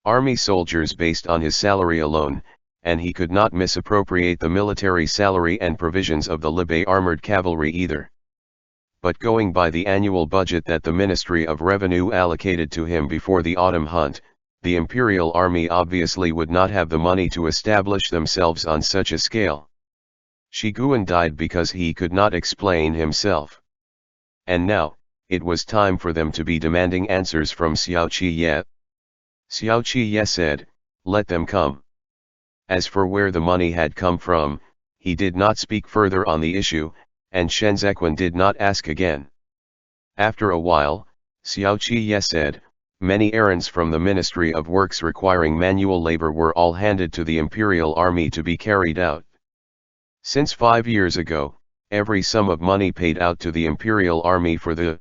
Army soldiers based on his salary alone, and he could not misappropriate the military salary and provisions of the Liege armored cavalry either. But going by the annual budget that the Ministry of Revenue allocated to him before the autumn hunt, the Imperial Army obviously would not have the money to establish themselves on such a scale. Shi Guan died because he could not explain himself. And now, it was time for them to be demanding answers from Xiao Qiye. Xiao Qiye said, "Let them come." As for where the money had come from, he did not speak further on the issue, and Shenzhen did not ask again. After a while, Xiao Qiye said, "Many errands from the Ministry of Works requiring manual labor were all handed to the Imperial Army to be carried out. Since 5 years ago, every sum of money paid out to the Imperial Army for the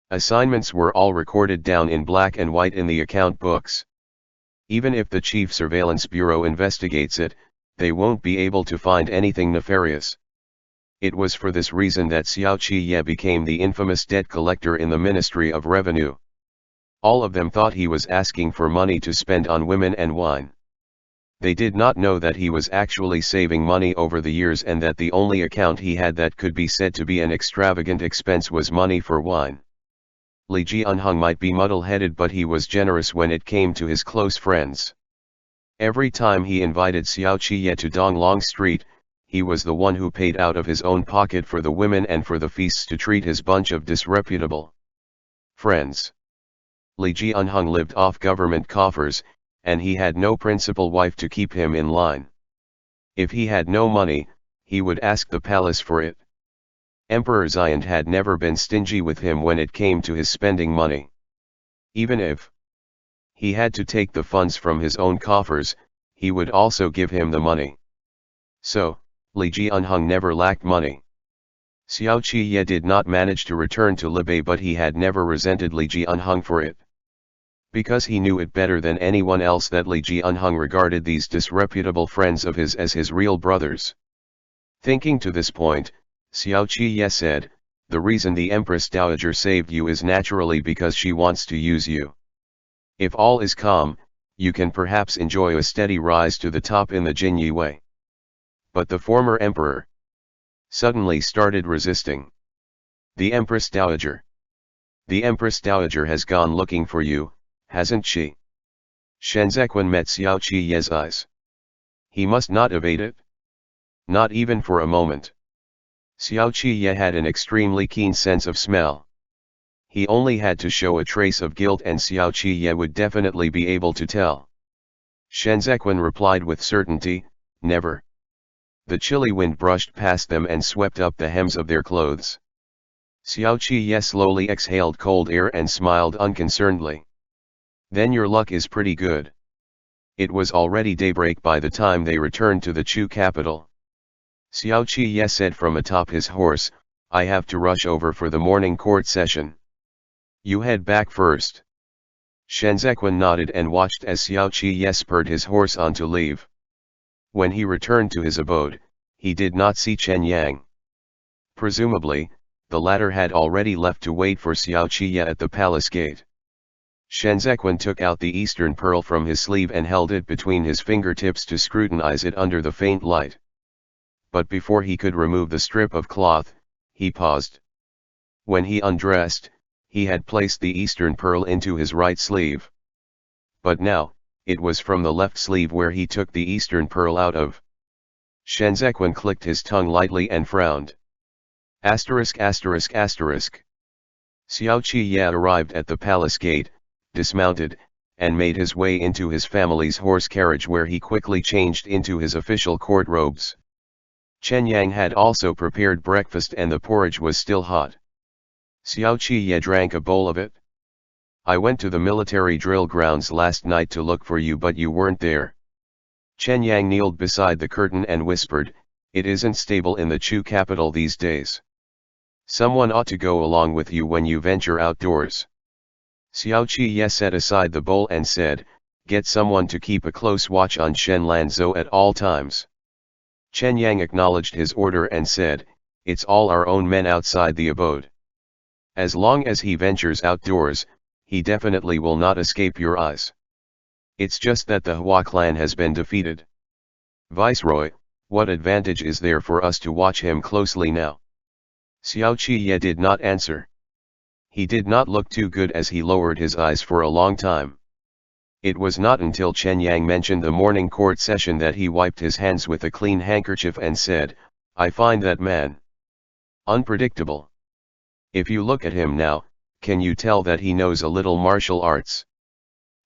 assignments were all recorded down in black and white in the account books. Even if the Chief Surveillance Bureau investigates it, they won't be able to find anything nefarious." It was for this reason that Xiao Qiye became the infamous debt collector in the Ministry of Revenue. All of them thought he was asking for money to spend on women and wine. They did not know that he was actually saving money over the years and that the only account he had that could be said to be an extravagant expense was money for wine. Li Jianhong might be muddle-headed, but he was generous when it came to his close friends. Every time he invited Xiao Qiye to Donglong Street, he was the one who paid out of his own pocket for the women and for the feasts to treat his bunch of disreputable friends. Li Jianhong lived off government coffers, and he had no principal wife to keep him in line. If he had no money, he would ask the palace for it. Emperor Xian had never been stingy with him when it came to his spending money. Even if he had to take the funds from his own coffers, he would also give him the money. So, Li Jianhong never lacked money. Xiao Qiye did not manage to return to Liege, but he had never resented Li Jianhong for it. Because he knew it better than anyone else that Li Jianhong regarded these disreputable friends of his as his real brothers. Thinking to this point, Xiao Qiye said, "The reason the Empress Dowager saved you is naturally because she wants to use you. If all is calm, you can perhaps enjoy a steady rise to the top in the Jinyi way." But the former emperor suddenly started resisting. "The Empress Dowager. The Empress Dowager has gone looking for you, hasn't she?" Shenzhen met Xiao Qiye's eyes. He must not evade it. Not even for a moment. Xiao Qiye had an extremely keen sense of smell. He only had to show a trace of guilt and Xiao Qiye would definitely be able to tell. Shenzhen replied with certainty, "Never." The chilly wind brushed past them and swept up the hems of their clothes. Xiao Qiye slowly exhaled cold air and smiled unconcernedly. "Then your luck is pretty good." It was already daybreak by the time they returned to the Chu capital. Xiao Qiye said from atop his horse, "I have to rush over for the morning court session. You head back first." Shenzequan nodded and watched as Xiao Qi spurred his horse on to leave. When he returned to his abode, he did not see Chen Yang. Presumably, the latter had already left to wait for Xiao Qi at the palace gate. Shenzequan took out the eastern pearl from his sleeve and held it between his fingertips to scrutinize it under the faint light. But before he could remove the strip of cloth, he paused. When he undressed, he had placed the eastern pearl into his right sleeve. But now, it was from the left sleeve where he took the eastern pearl out of. Shenzequan clicked his tongue lightly and frowned. Asterisk asterisk asterisk. Xiao Qi arrived at the palace gate, dismounted, and made his way into his family's horse carriage where he quickly changed into his official court robes. Chen Yang had also prepared breakfast and the porridge was still hot. Xiao Qi drank a bowl of it. I went to the military drill grounds last night to look for you but you weren't there. Chen Yang kneeled beside the curtain and whispered, it isn't stable in the Chu capital these days. Someone ought to go along with you when you venture outdoors. Xiao Qi set aside the bowl and said, get someone to keep a close watch on Shen Lanzhou at all times. Chen Yang acknowledged his order and said, it's all our own men outside the abode. As long as he ventures outdoors, he definitely will not escape your eyes. It's just that the Hua clan has been defeated. Viceroy, what advantage is there for us to watch him closely now? Xiao Qi did not answer. He did not look too good as he lowered his eyes for a long time. It was not until Chen Yang mentioned the morning court session that he wiped his hands with a clean handkerchief and said, I find that man unpredictable. If you look at him now, can you tell that he knows a little martial arts?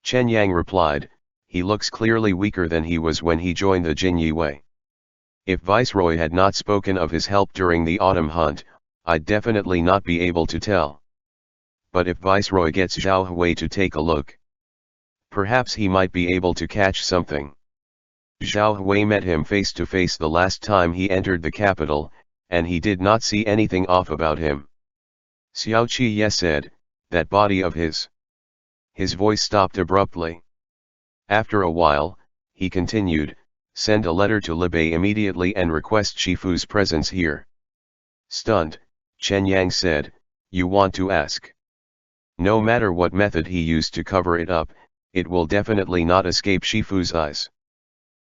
Chen Yang replied, he looks clearly weaker than he was when he joined the Jinyi Wei. If Viceroy had not spoken of his help during the autumn hunt, I'd definitely not be able to tell. But if Viceroy gets Zhao Hui to take a look, perhaps he might be able to catch something. Zhao Hui met him face to face the last time he entered the capital, and he did not see anything off about him. Xiao Qi said, that body of his. His voice stopped abruptly. After a while, he continued, send a letter to Liege immediately and request Shifu's presence here. Stunned, Chen Yang said, you want to ask? No matter what method he used to cover it up, it will definitely not escape Shifu's eyes.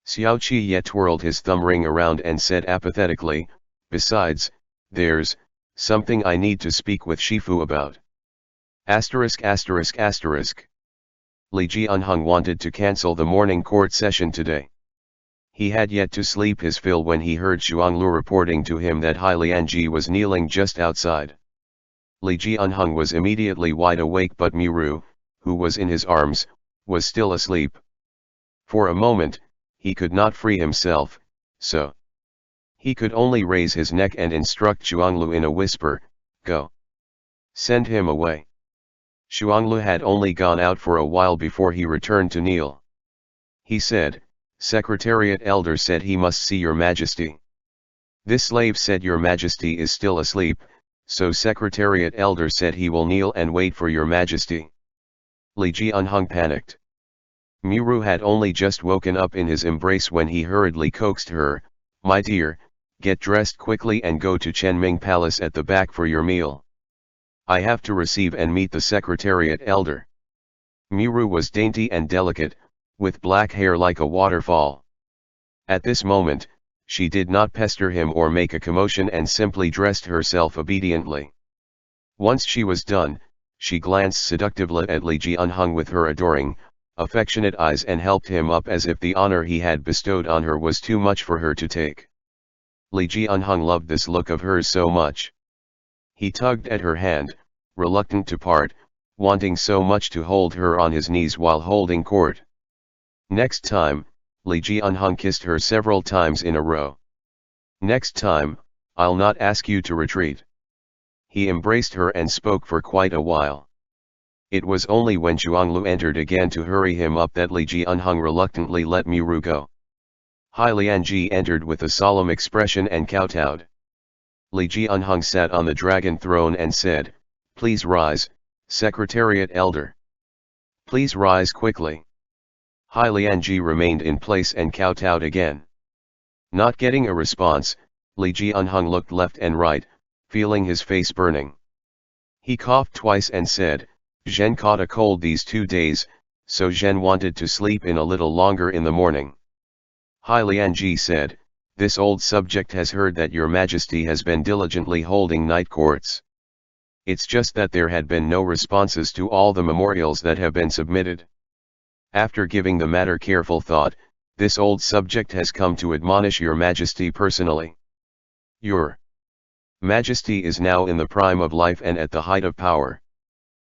Xiao Qi twirled his thumb ring around and said apathetically, besides, there's something I need to speak with Shifu about. Asterisk asterisk asterisk. Liege wanted to cancel the morning court session today. He had yet to sleep his fill when he heard Xuanglu reporting to him that Hai Lianji was kneeling just outside. Liege was immediately wide awake but Miru, who was in his arms, was still asleep. For a moment, he could not free himself, so he could only raise his neck and instruct Xuanglu in a whisper, go. Send him away. Xuanglu had only gone out for a while before he returned to kneel. He said, Secretariat Elder said he must see your majesty. This slave said your majesty is still asleep, so Secretariat Elder said he will kneel and wait for your majesty. Liege panicked. Miru had only just woken up in his embrace when he hurriedly coaxed her, my dear, get dressed quickly and go to Chenming Palace at the back for your meal. I have to receive and meet the Secretariat Elder. Miru was dainty and delicate, with black hair like a waterfall. At this moment, she did not pester him or make a commotion and simply dressed herself obediently. Once she was done, she glanced seductively at Liege with her adoring, affectionate eyes and helped him up as if the honor he had bestowed on her was too much for her to take. Liege loved this look of hers so much. He tugged at her hand, reluctant to part, wanting so much to hold her on his knees while holding court. Next time, Liege kissed her several times in a row. Next time, I'll not ask you to retreat. He embraced her and spoke for quite a while. It was only when Xuanglu entered again to hurry him up that Liege reluctantly let Miru go. Hai Lianji entered with a solemn expression and kowtowed. Liege sat on the dragon throne and said, please rise, Secretariat Elder. Please rise quickly. Hai Lianji remained in place and kowtowed again. Not getting a response, Liege Unhung looked left and right, feeling his face burning. He coughed twice and said, Zhen caught a cold these 2 days, so Zhen wanted to sleep in a little longer in the morning. Hai Lianji said, this old subject has heard that your majesty has been diligently holding night courts. It's just that there had been no responses to all the memorials that have been submitted. After giving the matter careful thought, this old subject has come to admonish your majesty personally. Your majesty is now in the prime of life and at the height of power.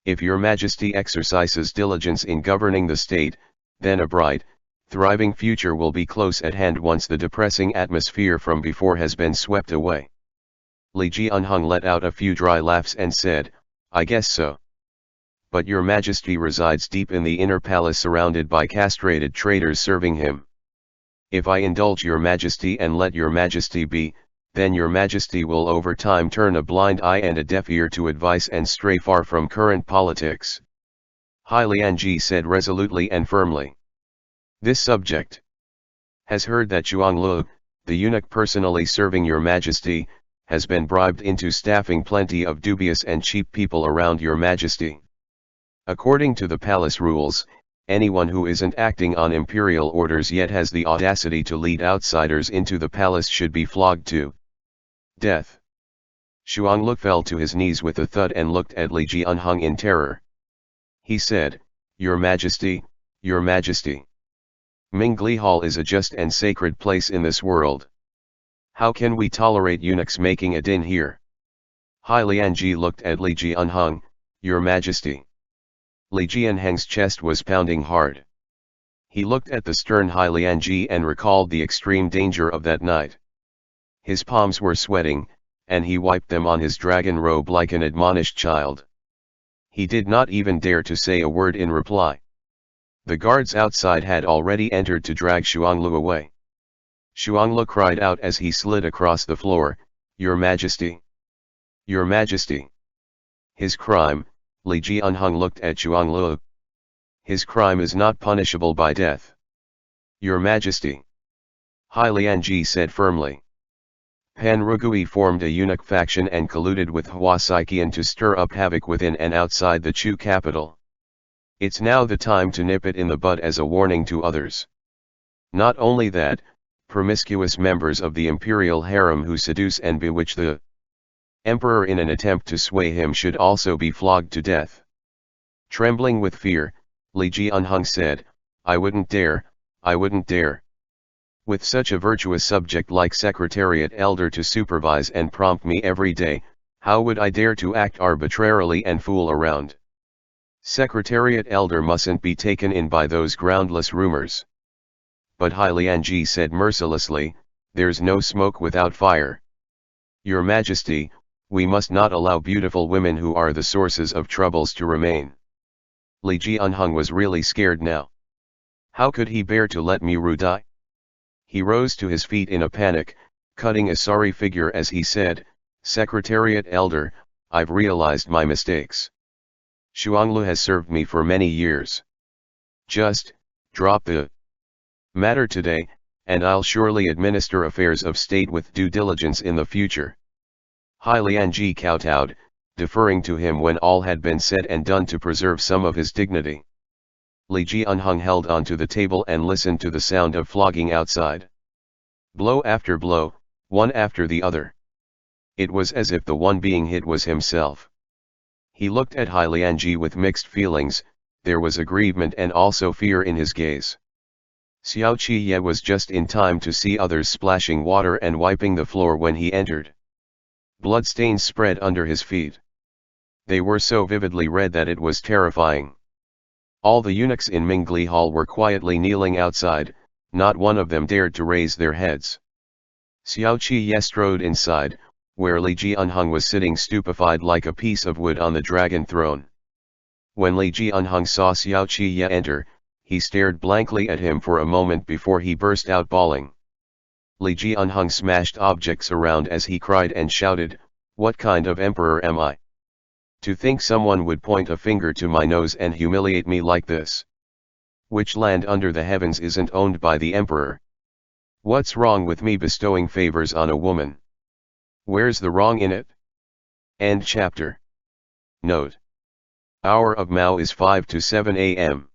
If your majesty exercises diligence in governing the state, then a bright, thriving future will be close at hand once the depressing atmosphere from before has been swept away. Liege Unhung let out a few dry laughs and said, I guess so. But your majesty resides deep in the inner palace surrounded by castrated traitors serving him. If I indulge your majesty and let your majesty be, then your majesty will over time turn a blind eye and a deaf ear to advice and stray far from current politics. Hai Lianji said resolutely and firmly. This subject has heard that Zhuang Lu, the eunuch personally serving your majesty, has been bribed into staffing plenty of dubious and cheap people around your majesty. According to the palace rules, anyone who isn't acting on imperial orders yet has the audacity to lead outsiders into the palace should be flogged to death. Zhuang fell to his knees with a thud and looked at Liege Unhung in terror. He said, Your Majesty, Your Majesty. Mingli Hall is a just and sacred place in this world. How can we tolerate eunuchs making a din here? Hai Lianji looked at Liege Unhung, Your Majesty. Liege Unhung's chest was pounding hard. He looked at the stern Hai Lianji and recalled the extreme danger of that night. His palms were sweating, and he wiped them on his dragon robe like an admonished child. He did not even dare to say a word in reply. The guards outside had already entered to drag Zhuang away. Zhuang cried out as he slid across the floor, Your Majesty! Your Majesty! His crime, Liege Unhung looked at Zhuang. His crime is not punishable by death. Your Majesty! Hai Lianji said firmly. Pan Rugui formed a eunuch faction and colluded with Hua Saiqian to stir up havoc within and outside the Chu capital. It's now the time to nip it in the bud as a warning to others. Not only that, promiscuous members of the imperial harem who seduce and bewitch the emperor in an attempt to sway him should also be flogged to death. Trembling with fear, Liege Unhung said, I wouldn't dare, I wouldn't dare. With such a virtuous subject like Secretariat Elder to supervise and prompt me every day, how would I dare to act arbitrarily and fool around? Secretariat Elder mustn't be taken in by those groundless rumors. But Hai Lianji said mercilessly, there's no smoke without fire. Your Majesty, we must not allow beautiful women who are the sources of troubles to remain. Liege Unhung was really scared now. How could he bear to let Miru die? He rose to his feet in a panic, cutting a sorry figure as he said, Secretariat Elder, I've realized my mistakes. Zhuang has served me for many years. Just drop the matter today, and I'll surely administer affairs of state with due diligence in the future. Hai Lianji kowtowed, deferring to him when all had been said and done to preserve some of his dignity. Liege Unhung held onto the table and listened to the sound of flogging outside. Blow after blow, one after the other. It was as if the one being hit was himself. He looked at Hai Lianji with mixed feelings, there was aggrievement and also fear in his gaze. Xiao Qiye was just in time to see others splashing water and wiping the floor when he entered. Bloodstains spread under his feet. They were so vividly red that it was terrifying. All the eunuchs in Mingli Hall were quietly kneeling outside, not one of them dared to raise their heads. Xiao Qiye strode inside, where Liege Unhung was sitting stupefied like a piece of wood on the dragon throne. When Liege Unhung saw Xiao Qiye enter, he stared blankly at him for a moment before he burst out bawling. Liege Unhung smashed objects around as he cried and shouted, What kind of emperor am I? To think someone would point a finger to my nose and humiliate me like this. Which land under the heavens isn't owned by the emperor? What's wrong with me bestowing favors on a woman? Where's the wrong in it? End chapter. Note. Hour of Mao is 5 to 7 a.m.